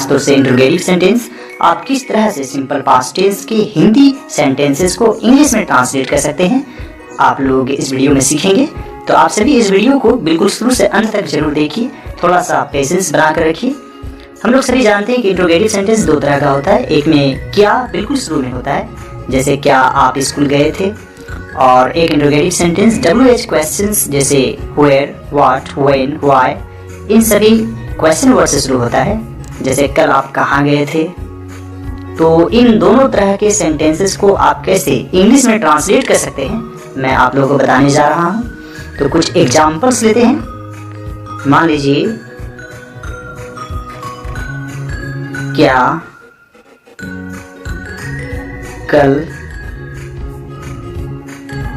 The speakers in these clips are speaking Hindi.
खासतौर से इंट्रोगेटिव सेंटेंस, आप किस तरह से सिंपल पास्ट टेंस के हिंदी सेंटेंसेस को इंग्लिश में ट्रांसलेट कर सकते हैं, आप लोग इस वीडियो में सीखेंगे। तो आप सभी इस वीडियो को बिल्कुल शुरू से अंत तक जरूर देखिए, थोड़ा सा पेशेंस बना कर रखिए। हम लोग सभी जानते हैं कि इंट्रोगेटिव सेंटेंस दो तरह का होता है। एक में क्या बिल्कुल शुरू में होता है, जैसे क्या आप स्कूल गए थे, और एक इंट्रोगेटिव सेंटेंस WH क्वेश्चंस जैसे वेयर, व्हाट, व्हेन, व्हाई, इन सभी क्वेश्चन वर्ड से शुरू होता है, जैसे कल आप कहाँ गए थे। तो इन दोनों तरह के सेंटेंसेस को आप कैसे इंग्लिश में ट्रांसलेट कर सकते हैं, मैं आप लोगों को बताने जा रहा हूँ। तो कुछ एग्जाम्पल्स लेते हैं। मान लीजिए, क्या कल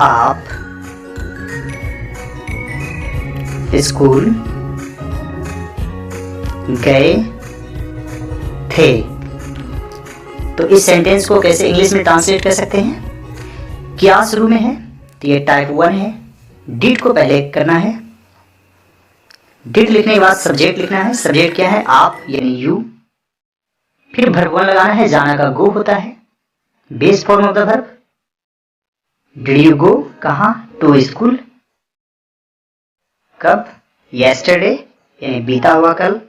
आप स्कूल गए थे। तो इस सेंटेंस को कैसे इंग्लिश में ट्रांसलेट कर सकते हैं। क्या शुरू में है तो ये टाइप 1 है। डिड को पहले करना है। डिड लिखने के बाद सब्जेक्ट लिखना है। सब्जेक्ट क्या है, आप यानी यू। फिर वर्ब 1 लगाना है, जाना का गो होता है, base form of the verb. Did you गो, कहाँ, टू स्कूल। कब, येस्टरडे यानी बीता हुआ कल।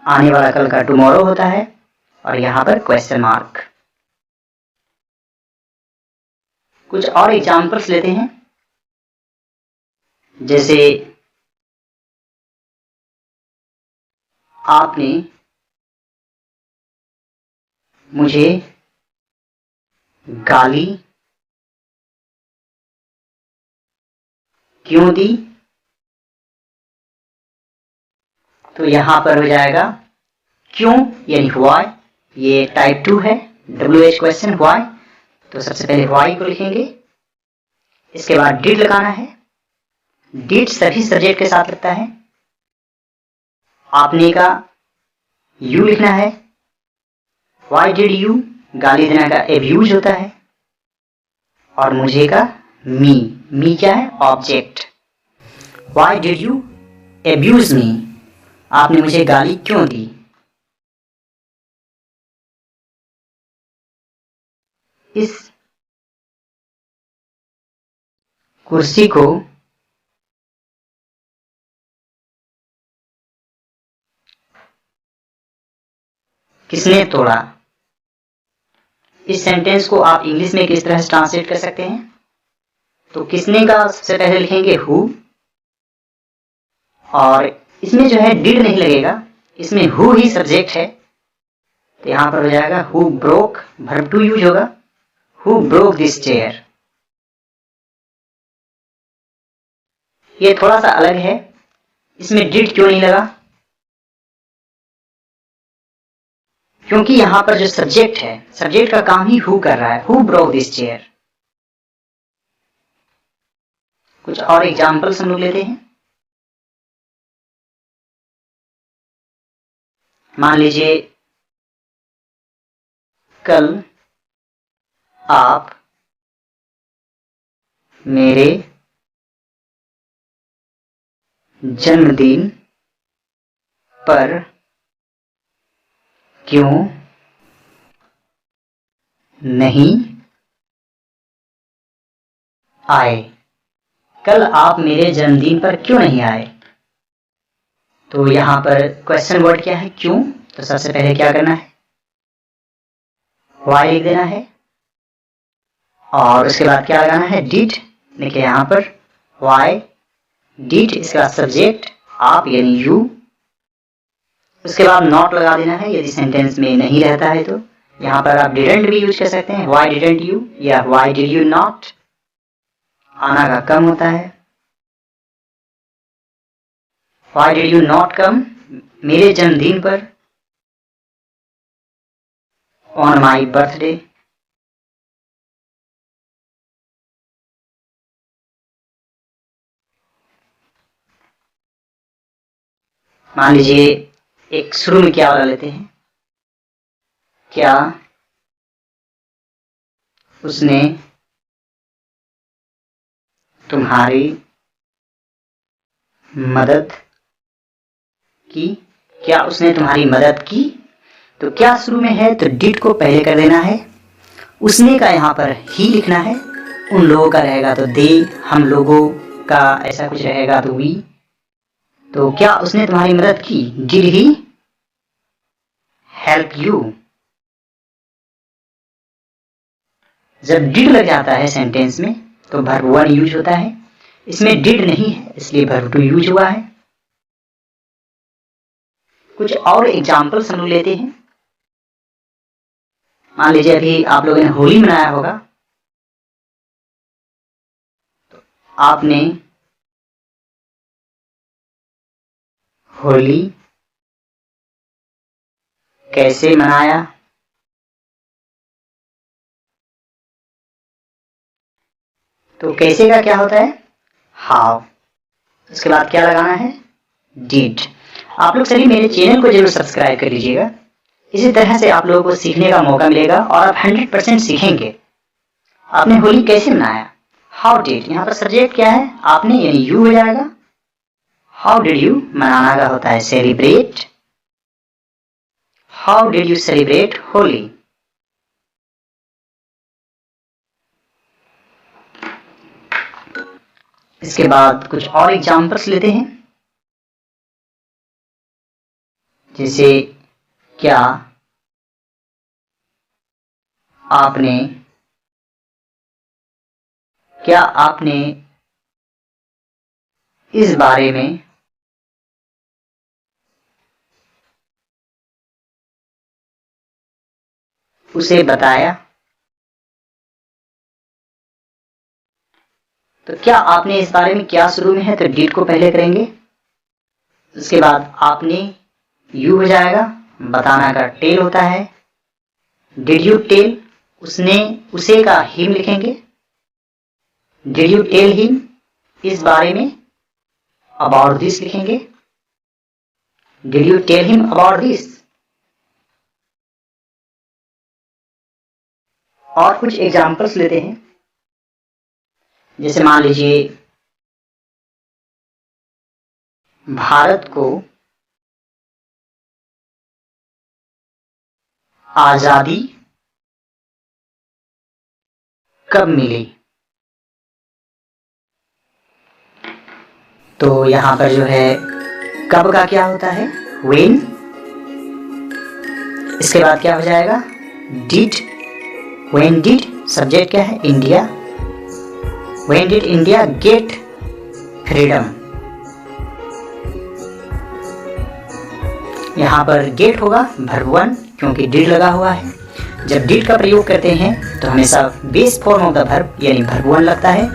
आने वाला कल का टुमारो होता है, और यहां पर क्वेश्चन मार्क। कुछ और एग्जाम्पल्स लेते हैं, जैसे आपने मुझे गाली क्यों दी। तो यहां पर हो जाएगा क्यों यानी व्हाई, ये टाइप 2 है। WH क्वेश्चन व्हाई, तो सबसे पहले व्हाई को लिखेंगे। इसके बाद डिड लगाना है। डिड सभी सब्जेक्ट के साथ लगता है। आपने का यू लिखना है। व्हाई डिड यू, गाली देना का एब्यूज होता है। और मुझे का मी, मी क्या है, object. Why did you abuse me, आपने मुझे गाली क्यों दी। इस कुर्सी को किसने तोड़ा। इस सेंटेंस को आप इंग्लिश में किस तरह से ट्रांसलेट कर सकते हैं। तो किसने का सबसे पहले लिखेंगे हु, और इसमें जो है डिड नहीं लगेगा, इसमें हु ही सब्जेक्ट है। तो यहां पर हो जाएगा who broke, verb to use होगा, हु ब्रोक दिस चेयर। ये थोड़ा सा अलग है, इसमें डिड क्यों नहीं लगा, क्योंकि यहां पर जो सब्जेक्ट है, सब्जेक्ट का काम ही हु कर रहा है, हु ब्रोक दिस चेयर। कुछ और एग्जाम्पल्स हम लोग लेते हैं। मान लीजिए, कल आप मेरे जन्मदिन पर क्यों नहीं आए। कल आप मेरे जन्मदिन पर क्यों नहीं आए। तो यहां पर क्वेश्चन वर्ड क्या है, क्यों। तो सबसे पहले क्या करना है, वाई लिख देना है, और उसके बाद क्या लगाना है, डिड। देखिए यहां पर वाई डिड, इसके बाद सब्जेक्ट आप यानी यू। उसके बाद नॉट लगा देना है यदि सेंटेंस में नहीं रहता है। तो यहां पर आप डिडंट भी यूज कर सकते हैं, वाई डिडंट यू या वाई डिड यू नॉट। आना का कम होता है, why did you not come, मेरे जन्मदिन पर, ऑन माई बर्थडे। मान लीजिए एक शुरू में क्या वाला लेते हैं, क्या उसने तुम्हारी मदद की। क्या उसने तुम्हारी मदद की। तो क्या शुरू में है तो डिड को पहले कर देना है। उसने का यहाँ पर ही लिखना है। उन लोगों का रहेगा तो दे, हम लोगों का ऐसा कुछ रहेगा तो वी। तो क्या उसने तुम्हारी मदद की, डिड ही हेल्प यू। जब डिड लग जाता है सेंटेंस में तो वर्ब वन यूज होता है। इसमें डिड नहीं है इसलिए वर्ब टू यूज हुआ है। कुछ और एग्जाम्पल्स हम लोग लेते हैं। मान लीजिए अभी आप लोगों ने होली मनाया होगा। तो आपने होली कैसे मनाया। तो कैसे का क्या होता है, हाउ। उसके बाद क्या लगाना है, डिड। आप लोग सभी मेरे चैनल को जरूर सब्सक्राइब कर लीजिएगा। इसी तरह से आप लोगों को सीखने का मौका मिलेगा और आप 100% सीखेंगे। आपने होली कैसे मनाया, हाउ डिड। यहाँ पर सब्जेक्ट क्या है, आपने यानी यू हो जाएगा। हाउ डिड यू, मनाना का होता है celebrate. How did you celebrate Holi. इसके बाद कुछ और एग्जाम्पल्स लेते हैं। जैसे क्या आपने इस बारे में उसे बताया। तो क्या आपने इस बारे में क्या शुरू में है तो डिड को पहले करेंगे। उसके बाद आपने यू हो जाएगा, बताना का टेल होता है। डिड यू टेल, उसने उसे का हिम लिखेंगे। डिड यू टेल हिम, इस बारे में अबाउट दिस लिखेंगे। Did you tell him about this. और कुछ एग्जाम्पल्स लेते हैं। जैसे मान लीजिए भारत को आजादी कब मिली। तो यहां पर जो है कब का क्या होता है, व्हेन। इसके बाद क्या हो जाएगा, डिड। व्हेन डिड, सब्जेक्ट क्या है, India. When did India get freedom. यहां पर गेट होगा वर्ब वन क्योंकि डिड लगा हुआ है। जब डिड का प्रयोग करते हैं तो हमेशा base form of the verb यानी वर्ब वन लगता है,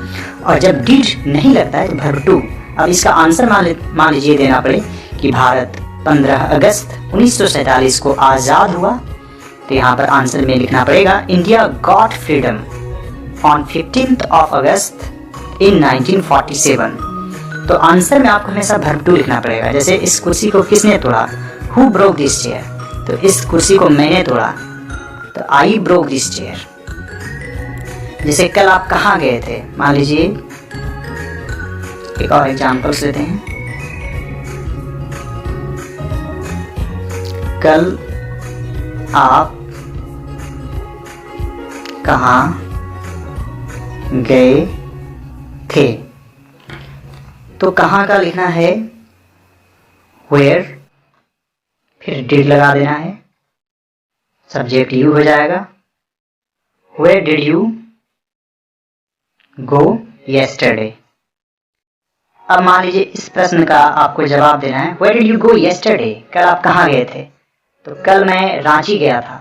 और जब डिड नहीं लगता है तो वर्ब टू। अब इसका आंसर मान लीजिए देना पड़े कि भारत 15 अगस्त 1947 को आजाद हुआ, तो यहाँ पर आंसर में लिखना पड़ेगा India got freedom on 15th of August in 1947। तो आंसर में आपको हमेशा वर्ब टू लिखना पड़ेगा। जैसे इस कुर्सी को किसने तोड़ा, हु ब्रोक दिस चेयर। तो इस कुर्सी को मैंने तोड़ा, तो आई ब्रोक दिस चेयर। जैसे कल आप कहाँ गए थे, मान लीजिए एक और एग्जाम्पल्स लेते हैं। कल आप कहाँ गए थे। तो कहाँ का लिखना है वेयर, फिर डिड लगा देना है, सब्जेक्ट यू हो जाएगा। Where did you go yesterday. अब मान लीजिए इस प्रश्न का आपको जवाब देना है, where did you go yesterday, कल आप कहाँ गए थे। तो कल मैं रांची गया था।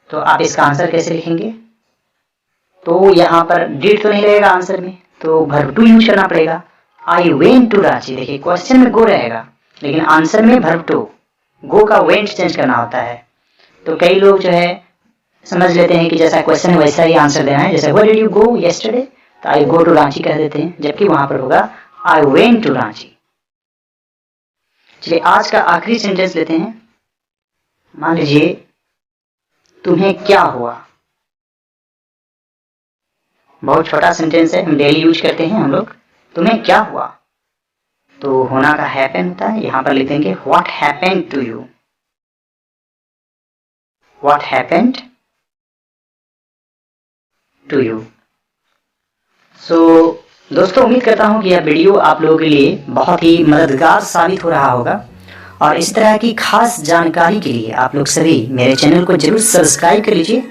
तो आप इसका आंसर कैसे लिखेंगे, तो यहाँ पर डिड तो नहीं रहेगा आंसर में, तो वर्ब टू यूज करना पड़ेगा। I went to Ranchi. देखिए क्वेश्चन में गो रहेगा लेकिन आंसर में वर्ब टू, गो का वेंट चेंज करना होता है। तो कई लोग जो है समझ लेते हैं कि जैसा क्वेश्चन है वैसा ही आंसर देना है। जैसे where did you go yesterday, तो आई गो टू रांची कह देते हैं, जबकि वहां पर होगा आई वेंट टू रांची। चलिए आज का आखिरी सेंटेंस लेते हैं। मान लीजिए तुम्हें क्या हुआ। बहुत छोटा सेंटेंस है, हम डेली यूज करते हैं हम लोग। तुम्हें क्या हुआ, तो होना का हैपन होता है, यहाँ पर लिख देंगे what happened to you, what happened to you. So दोस्तों, उम्मीद करता हूँ कि यह वीडियो आप लोगों के लिए बहुत ही मददगार साबित हो रहा होगा, और इस तरह की खास जानकारी के लिए आप लोग सभी मेरे चैनल को जरूर सब्सक्राइब कर लीजिए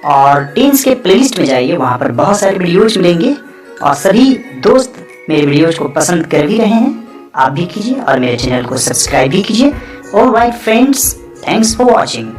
और टीन्स के प्लेलिस्ट में जाइए, वहाँ पर बहुत सारे वीडियोज मिलेंगे और सभी दोस्त मेरे वीडियोज को पसंद कर भी रहे हैं। आप भी कीजिए और मेरे चैनल को सब्सक्राइब भी कीजिए। Alright friends, thanks for watching.